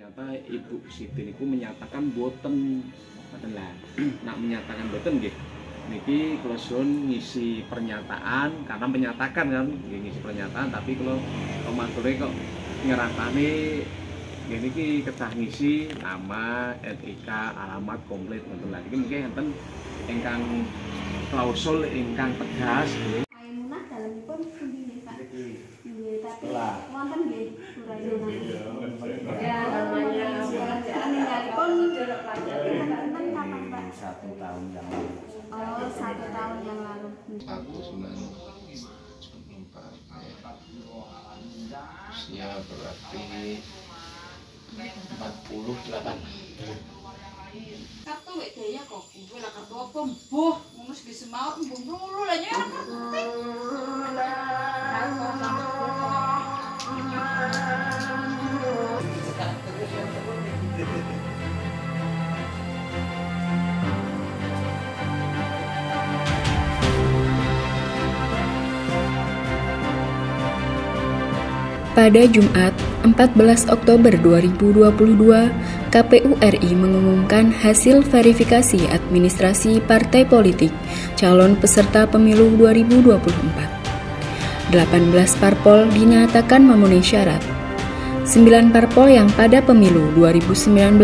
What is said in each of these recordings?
ternyata Ibu Siti niku menyatakan boten lah. Nak menyatakan boten nggih. Niki kula suwun ngisi pernyataan karena menyatakan kan ngisi pernyataan, tapi kalau komature kok nyeratane niki kedah ngisi nama, NIK, alamat komplit ngoten lah. Iki mungkin enten ingkang klausul ingkang tegas nggih. Aimunah dalemipun pundi Pak? Nggih, tapi wonten nggih surayana. Ya, namanya kerajaan ninggalipun enten kapan Pak? 1 tahun yang lalu. Oh, 1 tahun yang lalu. Aku sebenarnya usia berarti 48. Kartu wek daya kok, gue lah kartu apa mbuh, ngurus bisa mau mbuh dulu lah ya. Pada Jumat 14 Oktober 2022, KPU RI mengumumkan hasil verifikasi administrasi partai politik calon peserta pemilu 2024. 18 parpol dinyatakan memenuhi syarat. 9 parpol yang pada pemilu 2019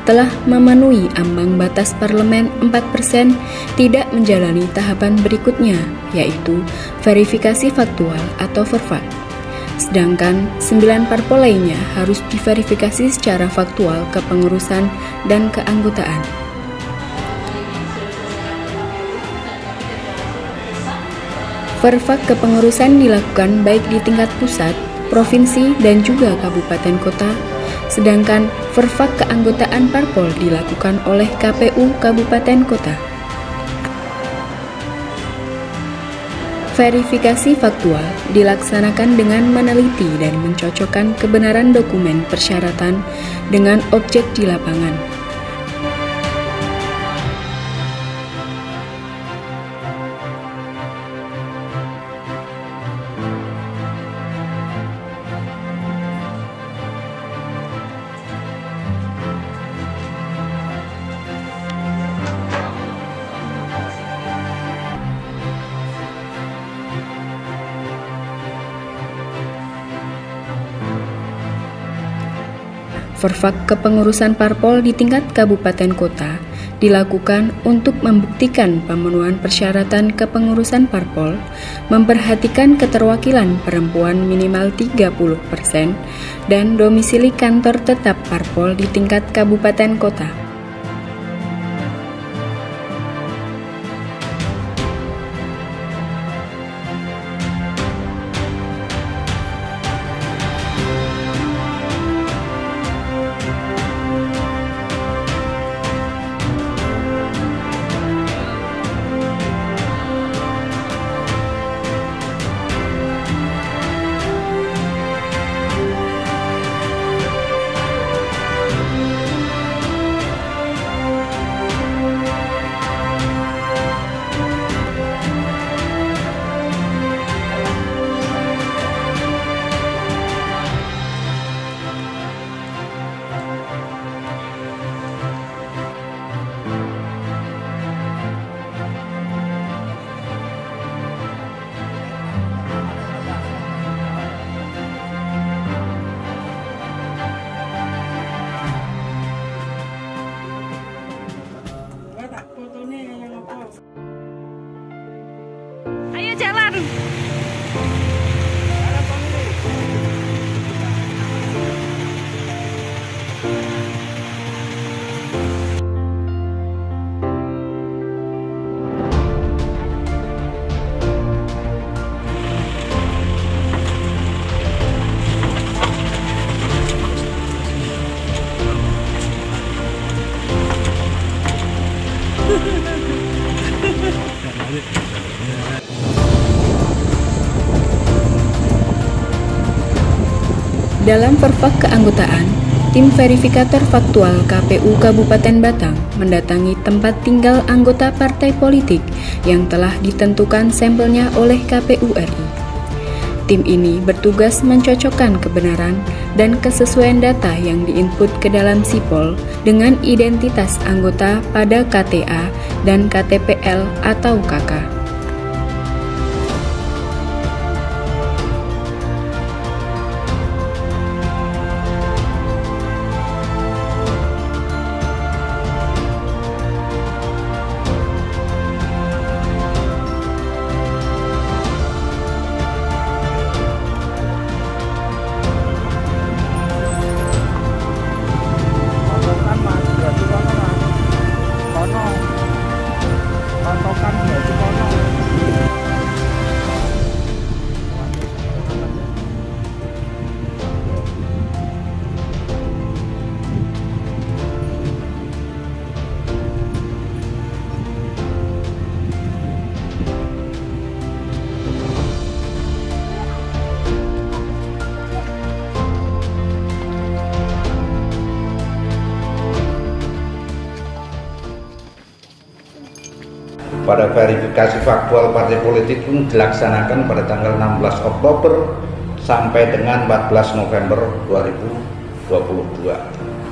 telah memenuhi ambang batas parlemen 4% tidak menjalani tahapan berikutnya, yaitu verifikasi faktual atau verfak. Sedangkan 9 parpol lainnya harus diverifikasi secara faktual kepengurusan dan keanggotaan. Verfak kepengurusan dilakukan baik di tingkat pusat, provinsi, dan juga kabupaten kota, sedangkan verfak keanggotaan parpol dilakukan oleh KPU kabupaten kota. Verifikasi faktual dilaksanakan dengan meneliti dan mencocokkan kebenaran dokumen persyaratan dengan objek di lapangan. Verfak kepengurusan parpol di tingkat kabupaten kota dilakukan untuk membuktikan pemenuhan persyaratan kepengurusan parpol, memperhatikan keterwakilan perempuan minimal 30%, dan domisili kantor tetap parpol di tingkat kabupaten kota. Ayo jalan. Dalam verfak keanggotaan, tim verifikator faktual KPU Kabupaten Batang mendatangi tempat tinggal anggota partai politik yang telah ditentukan sampelnya oleh KPU RI. Tim ini bertugas mencocokkan kebenaran dan kesesuaian data yang diinput ke dalam sipol dengan identitas anggota pada KTA dan KTPL atau KK. Pada verifikasi faktual partai politik pun dilaksanakan pada tanggal 16 Oktober sampai dengan 14 November 2022.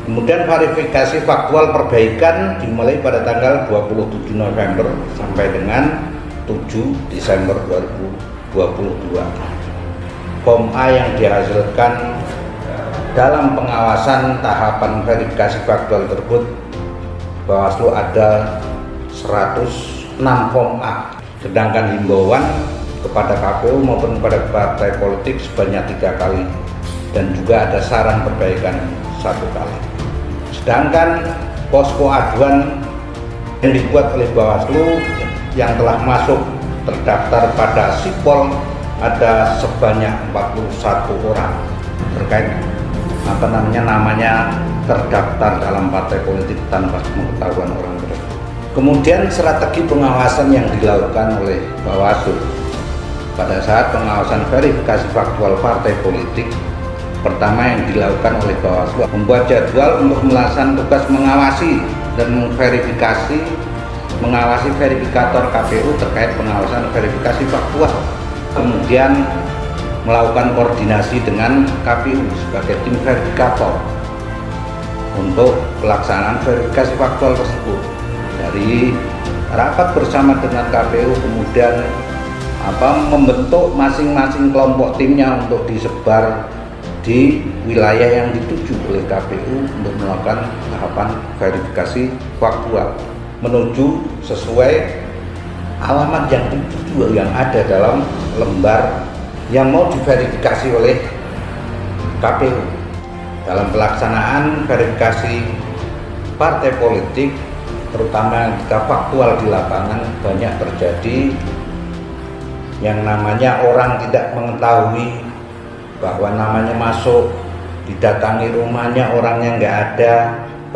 Kemudian verifikasi faktual perbaikan dimulai pada tanggal 27 November sampai dengan 7 Desember 2022. Form A yang dihasilkan dalam pengawasan tahapan verifikasi faktual tersebut, Bawaslu ada 106 form A, sedangkan himbauan kepada KPU maupun kepada partai politik sebanyak 3 kali, dan juga ada saran perbaikan 1 kali. Sedangkan posko aduan yang dibuat oleh Bawaslu yang telah masuk terdaftar pada sipol ada sebanyak 41 orang terkait namanya terdaftar dalam partai politik tanpa pengetahuan orang tersebut. Kemudian strategi pengawasan yang dilakukan oleh Bawaslu pada saat pengawasan verifikasi faktual partai politik, pertama yang dilakukan oleh Bawaslu membuat jadwal untuk melaksanakan tugas mengawasi dan mengawasi verifikator KPU terkait pengawasan verifikasi faktual. Kemudian melakukan koordinasi dengan KPU sebagai tim verifikator untuk pelaksanaan verifikasi faktual tersebut. Dari rapat bersama dengan KPU kemudian membentuk masing-masing kelompok timnya untuk disebar di wilayah yang dituju oleh KPU untuk melakukan tahapan verifikasi faktual menuju sesuai alamat yang dituju yang ada dalam lembar yang mau diverifikasi oleh KPU. Dalam pelaksanaan verifikasi partai politik, terutama jika faktual di lapangan, banyak terjadi yang namanya orang tidak mengetahui bahwa namanya masuk, didatangi rumahnya orangnya nggak ada,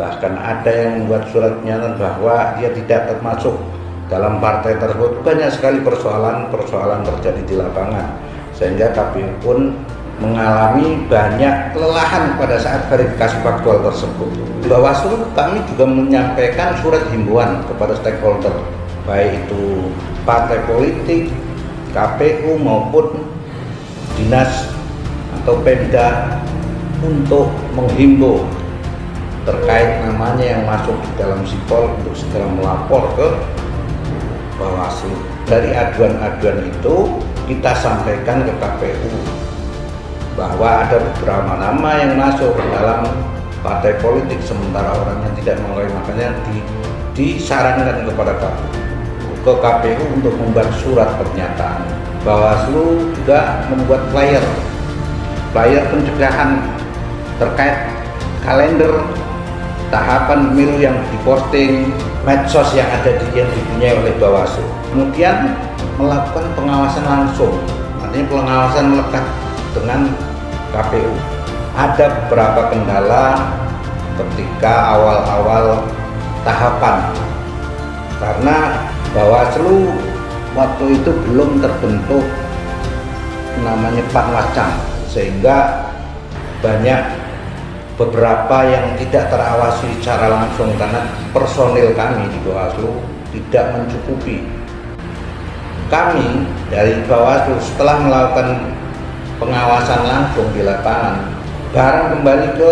bahkan ada yang membuat surat pernyataan bahwa dia tidak termasuk dalam partai tersebut. Banyak sekali persoalan terjadi di lapangan, sehingga KPU pun mengalami banyak kelelahan pada saat verifikasi faktual tersebut. Bawaslu kami juga menyampaikan surat himbauan kepada stakeholder, baik itu partai politik, KPU maupun dinas atau Pemda, untuk menghimbau terkait namanya yang masuk di dalam sipol untuk segera melapor ke Bawaslu. Dari aduan-aduan itu kita sampaikan ke KPU bahwa ada beberapa nama yang masuk dalam partai politik sementara orangnya tidak mengetahui, makanya disarankan kepada KPU untuk membuat surat pernyataan. Bawaslu juga membuat flyer pencegahan terkait kalender tahapan pemilu yang diposting medsos yang dipunyai oleh Bawaslu. Kemudian melakukan pengawasan langsung, artinya pengawasan melekat dengan KPU. Ada beberapa kendala ketika awal-awal tahapan, karena Bawaslu waktu itu belum terbentuk namanya Panwascam, sehingga banyak beberapa yang tidak terawasi secara langsung karena personil kami di Bawaslu tidak mencukupi. Kami dari Bawaslu setelah melakukan pengawasan langsung di lapangan barang kembali ke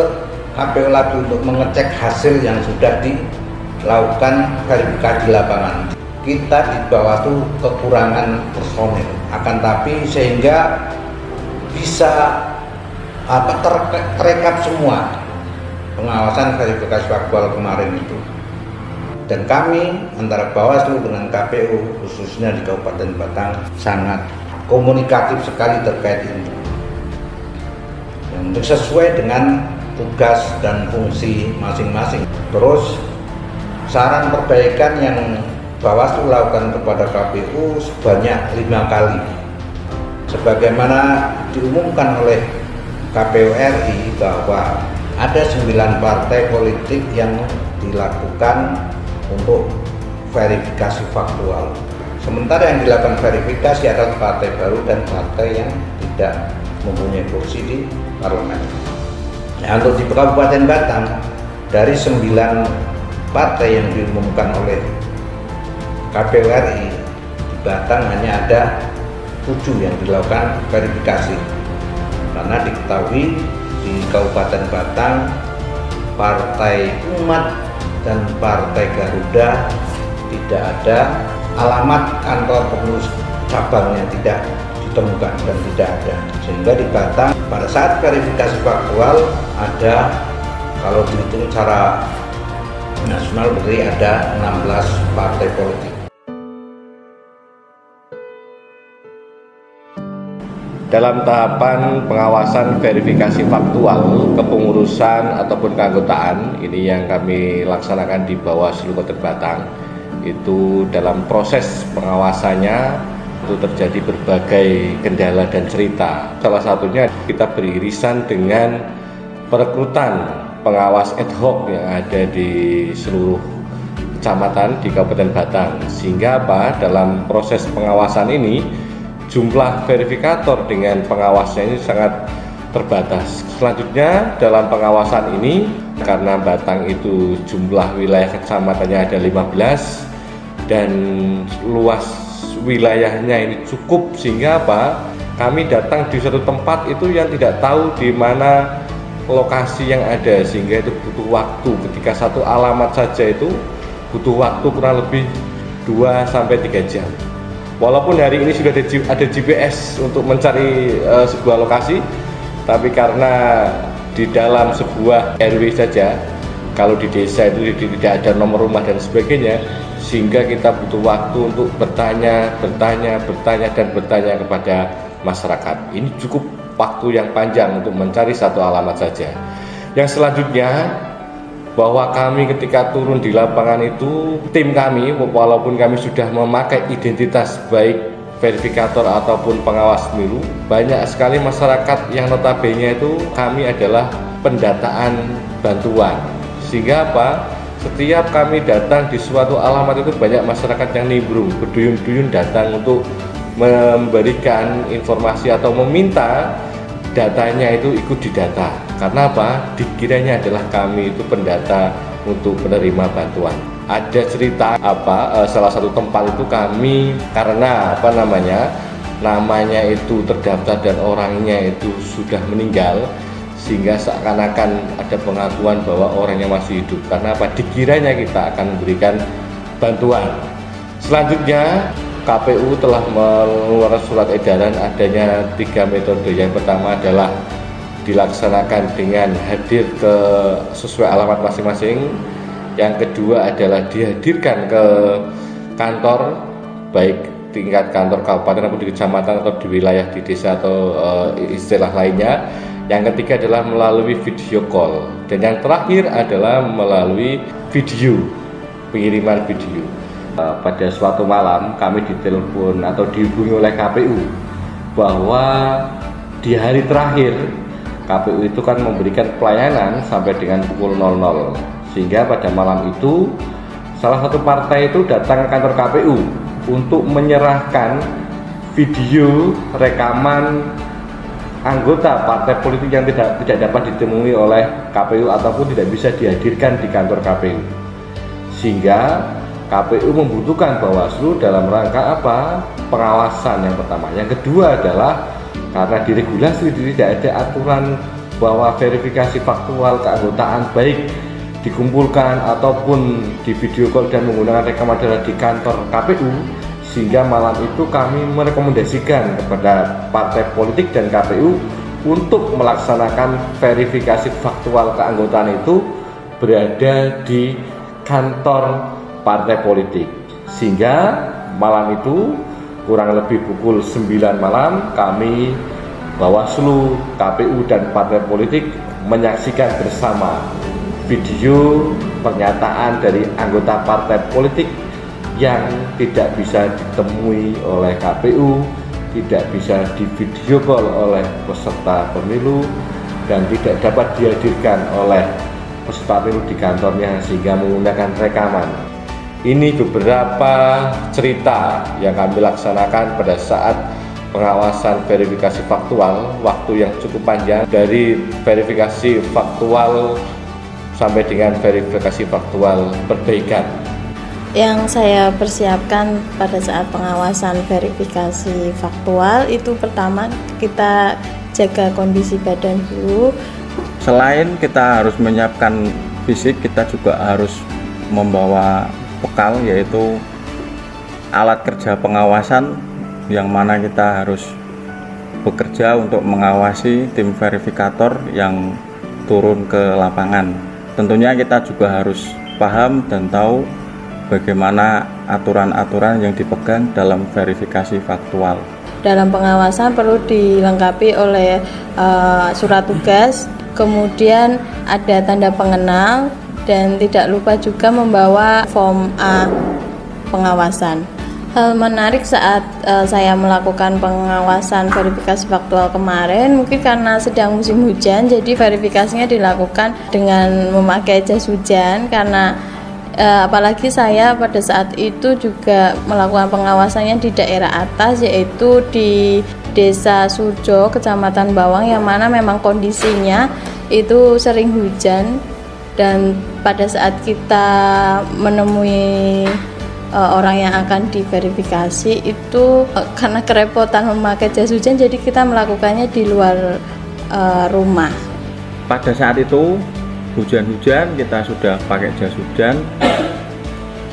KPU lagi untuk mengecek hasil yang sudah dilakukan verifikasi di lapangan. Kita di Bawaslu kekurangan personil, akan tapi sehingga bisa terekap semua pengawasan verifikasi faktual kemarin itu. Dan kami antara Bawaslu dengan KPU khususnya di Kabupaten Batang sangat komunikatif sekali terkait ini. Untuk sesuai dengan tugas dan fungsi masing-masing. Terus saran perbaikan yang Bawaslu lakukan kepada KPU sebanyak 5 kali. Sebagaimana diumumkan oleh KPU RI bahwa ada 9 partai politik yang dilakukan untuk verifikasi faktual. Sementara yang dilakukan verifikasi adalah partai baru dan partai yang tidak mempunyai kursi di parlemen. Nah, untuk di Kabupaten Batang, dari 9 partai yang diumumkan oleh KPU RI, di Batang hanya ada 7 yang dilakukan verifikasi. Karena diketahui di Kabupaten Batang, Partai Umat dan Partai Garuda tidak ada alamat kantor pengurus cabang yang tidak ditemukan dan tidak ada, sehingga di Batang pada saat verifikasi faktual ada, kalau dihitung secara nasional berarti ada 16 partai politik. Dalam tahapan pengawasan verifikasi faktual kepengurusan ataupun keanggotaan ini yang kami laksanakan di Bawaslu Kota Batang, itu dalam proses pengawasannya itu terjadi berbagai kendala dan cerita. Salah satunya kita beririsan dengan perekrutan pengawas ad hoc yang ada di seluruh kecamatan di Kabupaten Batang, sehingga dalam proses pengawasan ini jumlah verifikator dengan pengawasnya ini sangat terbatas. Selanjutnya dalam pengawasan ini, karena Batang itu jumlah wilayah kecamatannya ada 15 dan luas wilayahnya ini cukup, sehingga kami datang di suatu tempat itu yang tidak tahu di mana lokasi yang ada, sehingga itu butuh waktu. Ketika satu alamat saja itu butuh waktu kurang lebih 2-3 jam. Walaupun hari ini sudah ada GPS untuk mencari sebuah lokasi, tapi karena di dalam sebuah RW saja, kalau di desa itu tidak ada nomor rumah dan sebagainya, sehingga kita butuh waktu untuk bertanya kepada masyarakat. Ini cukup waktu yang panjang untuk mencari satu alamat saja. Yang selanjutnya, bahwa kami ketika turun di lapangan itu, tim kami walaupun kami sudah memakai identitas baik verifikator ataupun pengawas pemilu, banyak sekali masyarakat yang notabene itu kami adalah pendataan bantuan, sehingga setiap kami datang di suatu alamat itu banyak masyarakat yang nimbrung berduyun-duyun datang untuk memberikan informasi atau meminta datanya itu ikut didata. Karena dikiranya adalah kami itu pendata untuk penerima bantuan. Ada cerita salah satu tempat itu kami karena namanya itu terdaftar dan orangnya itu sudah meninggal, sehingga seakan-akan ada pengakuan bahwa orangnya masih hidup. Karena dikiranya kita akan memberikan bantuan. Selanjutnya KPU telah mengeluarkan surat edaran adanya 3 metode. Yang pertama adalah dilaksanakan dengan hadir ke sesuai alamat masing-masing. Yang kedua adalah dihadirkan ke kantor, baik tingkat kantor kabupaten maupun di kecamatan atau di wilayah di desa atau istilah lainnya. Yang ketiga adalah melalui video call, dan yang terakhir adalah melalui video, pengiriman video. Pada suatu malam kami ditelepon atau dihubungi oleh KPU bahwa di hari terakhir KPU itu kan memberikan pelayanan sampai dengan pukul 00, sehingga pada malam itu salah satu partai itu datang ke kantor KPU untuk menyerahkan video rekaman anggota partai politik yang tidak dapat ditemui oleh KPU ataupun tidak bisa dihadirkan di kantor KPU, sehingga KPU membutuhkan Bawaslu dalam rangka pengawasan yang pertama. Yang kedua adalah karena di regulasi tidak ada aturan bahwa verifikasi faktual keanggotaan baik dikumpulkan ataupun di video call dan menggunakan rekam adalah di kantor KPU, sehingga malam itu kami merekomendasikan kepada partai politik dan KPU untuk melaksanakan verifikasi faktual keanggotaan itu berada di kantor partai politik, sehingga malam itu kurang lebih pukul 9 malam kami Bawaslu, KPU dan partai politik menyaksikan bersama video pernyataan dari anggota partai politik yang tidak bisa ditemui oleh KPU, tidak bisa di video call oleh peserta pemilu, dan tidak dapat dihadirkan oleh peserta pemilu di kantornya sehingga menggunakan rekaman. Ini beberapa cerita yang kami laksanakan pada saat pengawasan verifikasi faktual, waktu yang cukup panjang dari verifikasi faktual sampai dengan verifikasi faktual perbaikan. Yang saya persiapkan pada saat pengawasan verifikasi faktual itu pertama kita jaga kondisi badan dulu. Selain kita harus menyiapkan fisik, kita juga harus membawa bekal, yaitu alat kerja pengawasan yang mana kita harus bekerja untuk mengawasi tim verifikator yang turun ke lapangan. Tentunya kita juga harus paham dan tahu bagaimana aturan-aturan yang dipegang dalam verifikasi faktual. Dalam pengawasan perlu dilengkapi oleh surat tugas, kemudian ada tanda pengenal, dan tidak lupa juga membawa form A pengawasan. Hal menarik saat saya melakukan pengawasan verifikasi faktual kemarin, mungkin karena sedang musim hujan, jadi verifikasinya dilakukan dengan memakai jas hujan, karena apalagi saya pada saat itu juga melakukan pengawasannya di daerah atas, yaitu di Desa Surjo, Kecamatan Bawang, yang mana memang kondisinya itu sering hujan. Dan pada saat kita menemui orang yang akan diverifikasi itu karena kerepotan memakai jas hujan, jadi kita melakukannya di luar rumah. Pada saat itu hujan-hujan, kita sudah pakai jas hujan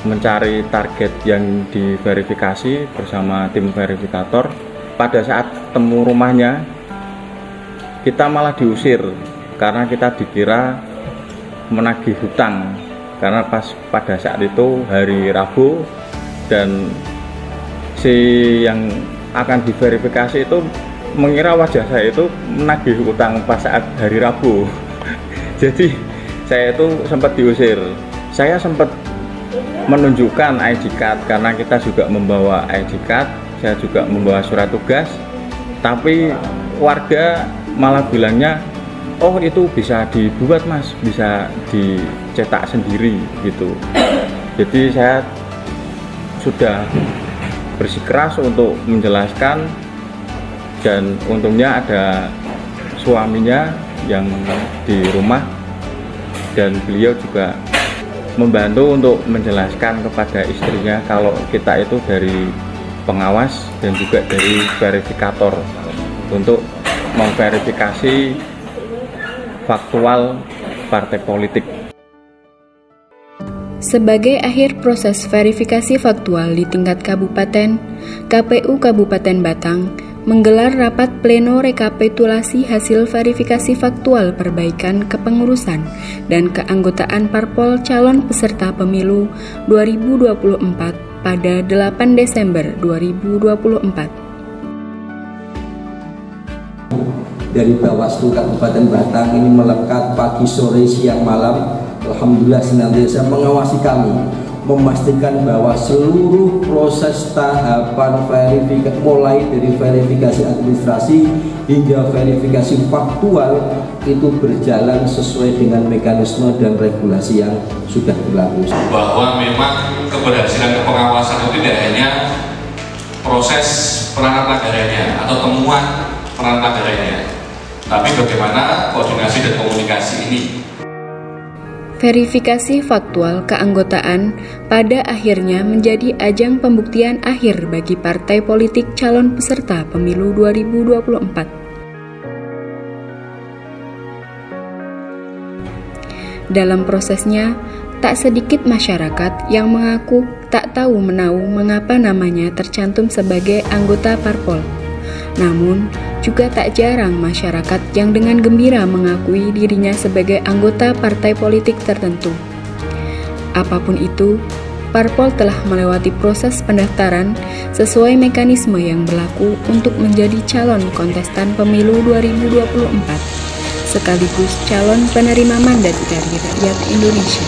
mencari target yang diverifikasi bersama tim verifikator. Pada saat temu rumahnya kita malah diusir karena kita dikira menagih hutang, karena pada saat itu hari Rabu dan si yang akan diverifikasi itu mengira wajah saya itu menagih hutang pas saat hari Rabu. Jadi saya itu sempat diusir. Saya sempat menunjukkan ID card karena kita juga membawa ID card, saya juga membawa surat tugas, tapi warga malah bilangnya, oh itu bisa dibuat mas, bisa dicetak sendiri gitu. Jadi saya sudah bersikeras untuk menjelaskan, dan untungnya ada suaminya yang di rumah dan beliau juga membantu untuk menjelaskan kepada istrinya kalau kita itu dari pengawas dan juga dari verifikator untuk memverifikasi faktual partai politik. Sebagai akhir proses verifikasi faktual di tingkat kabupaten, KPU Kabupaten Batang menggelar rapat pleno rekapitulasi hasil verifikasi faktual perbaikan kepengurusan dan keanggotaan parpol calon peserta pemilu 2024 pada 8 Desember 2024. Dari Bawaslu Kabupaten Batang ini melekat pagi, sore, siang, malam. Alhamdulillah senantiasa mengawasi kami, memastikan bahwa seluruh proses tahapan verifikasi, mulai dari verifikasi administrasi hingga verifikasi faktual, itu berjalan sesuai dengan mekanisme dan regulasi yang sudah berlaku. Bahwa memang keberhasilan pengawasan itu tidak hanya proses perangkat negaranya atau temuan perangkat negaranya, tapi bagaimana koordinasi dan komunikasi ini. Verifikasi faktual keanggotaan pada akhirnya menjadi ajang pembuktian akhir bagi partai politik calon peserta pemilu 2024. Dalam prosesnya, tak sedikit masyarakat yang mengaku tak tahu menahu mengapa namanya tercantum sebagai anggota parpol. Namun, juga tak jarang masyarakat yang dengan gembira mengakui dirinya sebagai anggota partai politik tertentu. Apapun itu, parpol telah melewati proses pendaftaran sesuai mekanisme yang berlaku untuk menjadi calon kontestan pemilu 2024, sekaligus calon penerima mandat dari rakyat Indonesia.